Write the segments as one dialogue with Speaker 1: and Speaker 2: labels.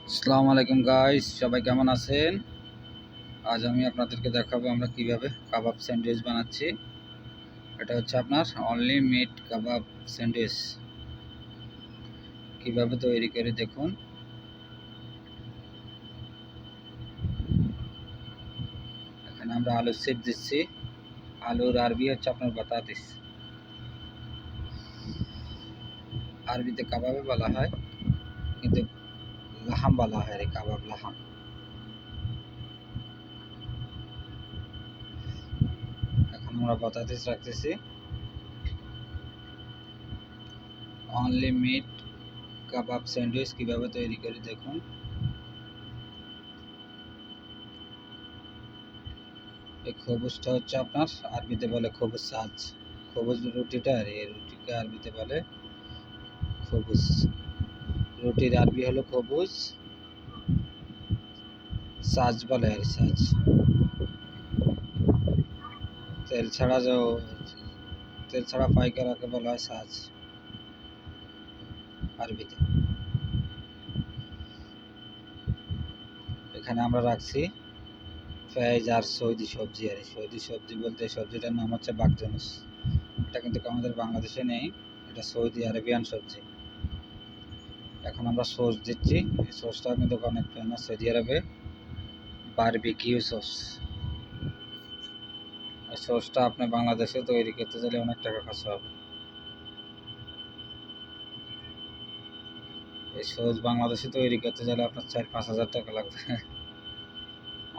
Speaker 1: আসসালামু আলাইকুম গাইস, সবাই কেমন আছেন? আজ আমি আপনাদেরকে দেখাবো আমরা কিভাবে কাবাব স্যান্ডউইচ বানাচ্ছি। এটা হচ্ছে আপনার অনলি মিট কাবাব স্যান্ডউইচ। কিভাবে তৈরি করে দেখুন। এখানে আমরা আলু সেট দিচ্ছি। আলুর আরবি হচ্ছে আপনার বাতাতিস, আরবিতে কাবাবে বলা হয়, কিন্তু লাহাম বলা হয়, কাবাব লাহাম। এখন আমরা বাতাতিস রাখতেছি। অনলি মিট কাবাব স্যান্ডউইচ কিভাবে তৈরি করে দেখুন। এই খবুজটা হচ্ছে আপনার আরবিতে বলে খবুজ সাজ। খবুজ রুটিটা, আর এই রুটিকে আরবিতে বলে খবুজ। রুটির আরবি হলো খবুজ, সাজ বলে আর সাজ। তেল ছাড়া তেল ছাড়া ফ্রাই করাকে বলা হয় সাজ আরবিতে। এখানে আমরা রাখছি পেঁয়াজ আর সৌদি সবজি। আর সৌদি সবজি বলতে সবজিটার নাম হচ্ছে বাকজানুস। এটা কিন্তু আমাদের বাংলাদেশে নেই, এটা সৌদি আরবিয়ান সবজি। এখন আমরা সস দিচ্ছি। এই সসটা কিন্তু অনেক ফেমাস সৌদি আরবে, বারবিকিউ সস। এই সসটা আপনি বাংলাদেশে তৈরি করতে চাইলে অনেক টাকা খরচা হবে। এই সস বাংলাদেশে তৈরি করতে চাইলে আপনার 4-5 হাজার টাকা লাগবে।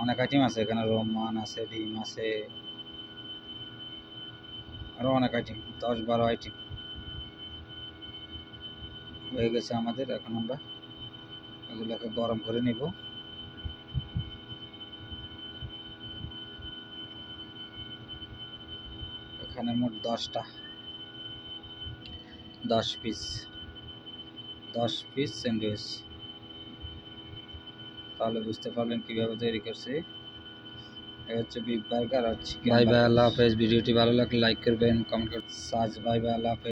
Speaker 1: অনেক আইটেম আছে এখানে, রোমান আছে, ডিম আছে, আরও অনেক আইটেম, 10-12 আইটেম হয়ে গেছে আমাদের। এখন আমরা এগুলোকে গরম করে নিব। এখানে মোট 10 পিস 10 পিস স্যান্ডউইচ। তাহলে বুঝতে পারলেন কীভাবে তৈরি করছি। এটা হচ্ছে বিফ বার্গার আর চিকেন। বাই বাই, আল্লাহ হাফেজ। ভিডিওটি ভালো লাগলে লাইক করবেন, কমেন্ট করবেন। সাজ বাই বাই, আল্লাহ হাফেজ।